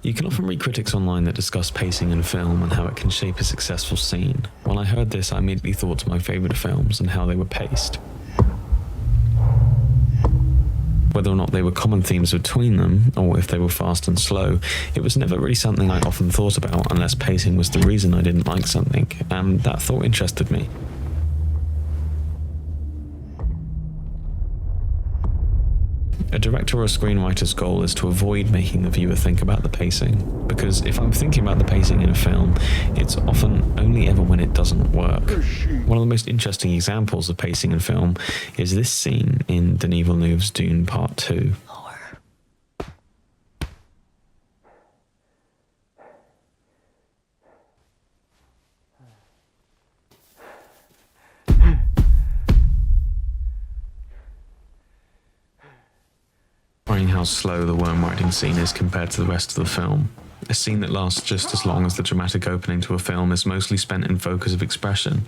You can often read critics online that discuss pacing in film and how it can shape a successful scene. When I heard this, I immediately thought to my favourite films and how they were paced. Whether or not they were common themes between them, or if they were fast and slow, it was never really something I often thought about unless pacing was the reason I didn't like something, and that thought interested me. A director or a screenwriter's goal is to avoid making the viewer think about the pacing, because if I'm thinking about the pacing in a film, it's often only ever when it doesn't work. One of the most interesting examples of pacing in film is this scene in Denis Villeneuve's Dune Part 2. How slow the worm riding scene is compared to the rest of the film. A scene that lasts just as long as the dramatic opening to a film is mostly spent in focus of expression.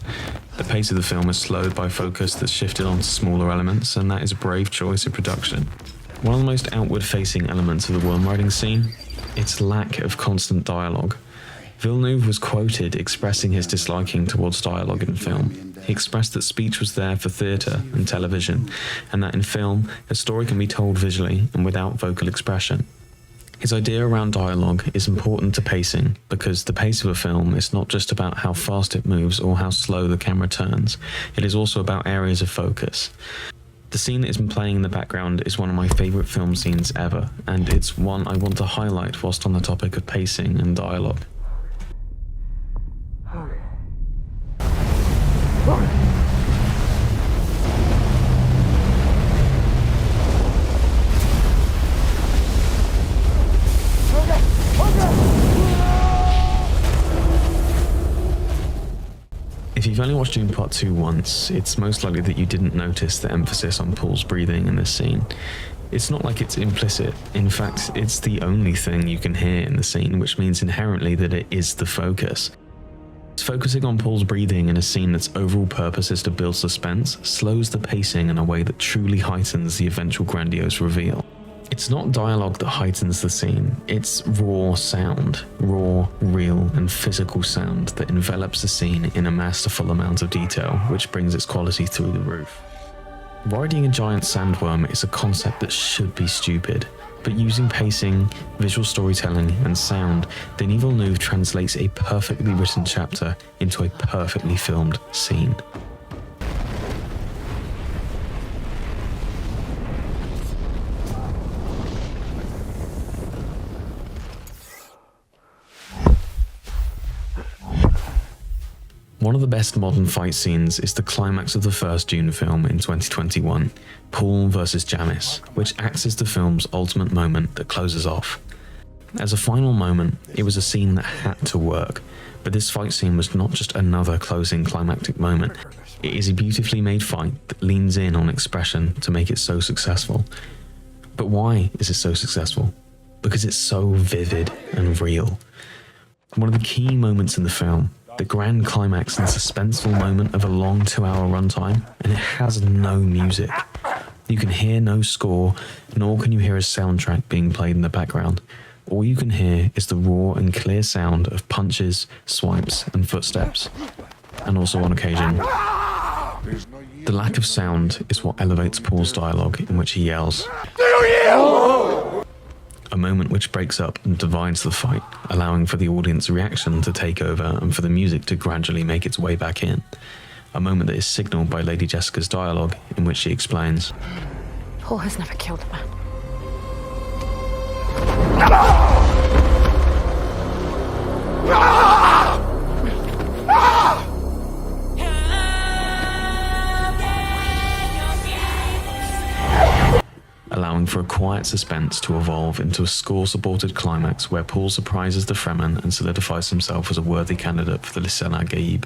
The pace of the film is slowed by focus that's shifted onto smaller elements, and that is a brave choice of production. One of the most outward-facing elements of the worm riding scene? Its lack of constant dialogue. Villeneuve was quoted expressing his disliking towards dialogue in film. He expressed that speech was there for theatre and television, and that in film, a story can be told visually and without vocal expression. His idea around dialogue is important to pacing, because the pace of a film is not just about how fast it moves or how slow the camera turns, it is also about areas of focus. The scene that is playing in the background is one of my favourite film scenes ever, and it's one I want to highlight whilst on the topic of pacing and dialogue. If you've only watched Dune Part 2 once, it's most likely that you didn't notice the emphasis on Paul's breathing in this scene. It's not like it's implicit. In fact, it's the only thing you can hear in the scene, which means inherently that it is the focus. Focusing on Paul's breathing in a scene that's overall purpose is to build suspense slows the pacing in a way that truly heightens the eventual grandiose reveal. It's not dialogue that heightens the scene, it's raw sound, raw, real and physical sound that envelops the scene in a masterful amount of detail, which brings its quality through the roof. Riding a giant sandworm is a concept that should be stupid, but using pacing, visual storytelling and sound, Denis Villeneuve translates a perfectly written chapter into a perfectly filmed scene. One of the best modern fight scenes is the climax of the first Dune film in 2021, Paul vs. Jamis, which acts as the film's ultimate moment that closes off. As a final moment, it was a scene that had to work, but this fight scene was not just another closing climactic moment. It is a beautifully made fight that leans in on expression to make it so successful. But why is it so successful? Because it's so vivid and real. One of the key moments in the film, the grand climax and suspenseful moment of a long 2-hour runtime, and it has no music. You can hear no score, nor can you hear a soundtrack being played in the background. All you can hear is the raw and clear sound of punches, swipes, and footsteps. And also on occasion, the lack of sound is what elevates Paul's dialogue, in which he yells, "Do you?" A moment which breaks up and divides the fight, allowing for the audience reaction to take over and for the music to gradually make its way back in. A moment that is signalled by Lady Jessica's dialogue, in which she explains, Paul has never killed a man. allowing for a quiet suspense to evolve into a score-supported climax where Paul surprises the Fremen and solidifies himself as a worthy candidate for the Lisan Gaib.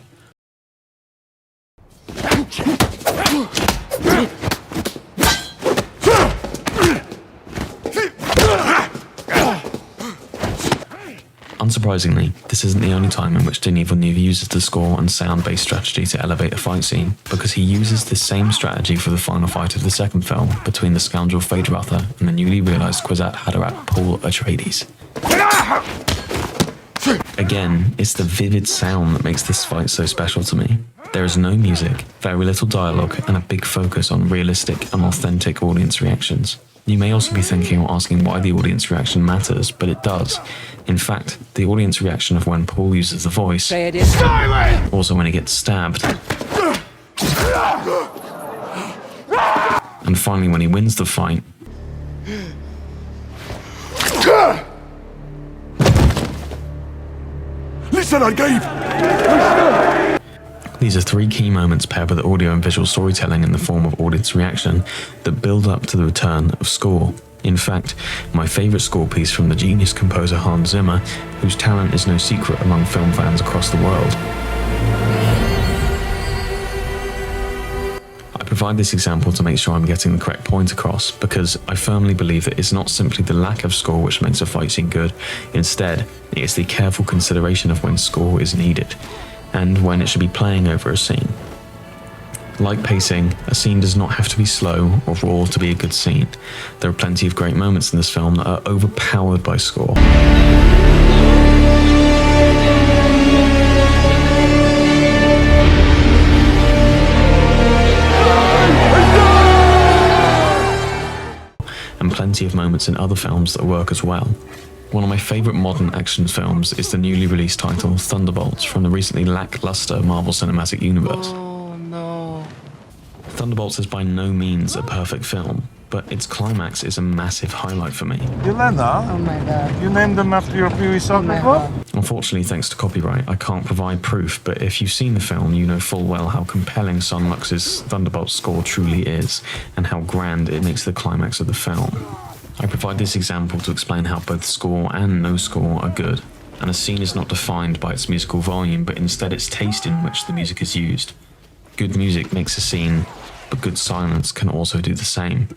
Unsurprisingly, this isn't the only time in which Denis Villeneuve uses the score and sound-based strategy to elevate a fight scene, because he uses this same strategy for the final fight of the second film between the scoundrel Feyd-Rautha and the newly realised Kwisatz Haderach Paul Atreides. Again, it's the vivid sound that makes this fight so special to me. There is no music, very little dialogue, and a big focus on realistic and authentic audience reactions. You may also be thinking or asking why the audience reaction matters, but it does. In fact, the audience reaction of when Paul uses the voice, also when he gets stabbed, and finally when he wins the fight, Listen, I gave! These are three key moments paired with audio and visual storytelling in the form of audience reaction that build up to the return of score. In fact, my favourite score piece from the genius composer Hans Zimmer, whose talent is no secret among film fans across the world. I provide this example to make sure I'm getting the correct point across, because I firmly believe that it's not simply the lack of score which makes a fight scene good. Instead, it's the careful consideration of when score is needed, and when it should be playing over a scene. Like pacing, a scene does not have to be slow or raw to be a good scene. There are plenty of great moments in this film that are overpowered by score. And plenty of moments in other films that work as well. One of my favourite modern action films is the newly released title Thunderbolts from the recently lackluster Marvel Cinematic Universe. Oh no. Thunderbolts is by no means a perfect film, but its climax is a massive highlight for me. Yelena, Oh my god. you named them after your previous Oh soccer my club? god. Unfortunately, thanks to copyright, I can't provide proof, but if you've seen the film, you know full well how compelling Son Lux's Thunderbolts score truly is, and how grand it makes the climax of the film. I provide this example to explain how both score and no score are good, and a scene is not defined by its musical volume, but instead its taste in which the music is used. Good music makes a scene, but good silence can also do the same.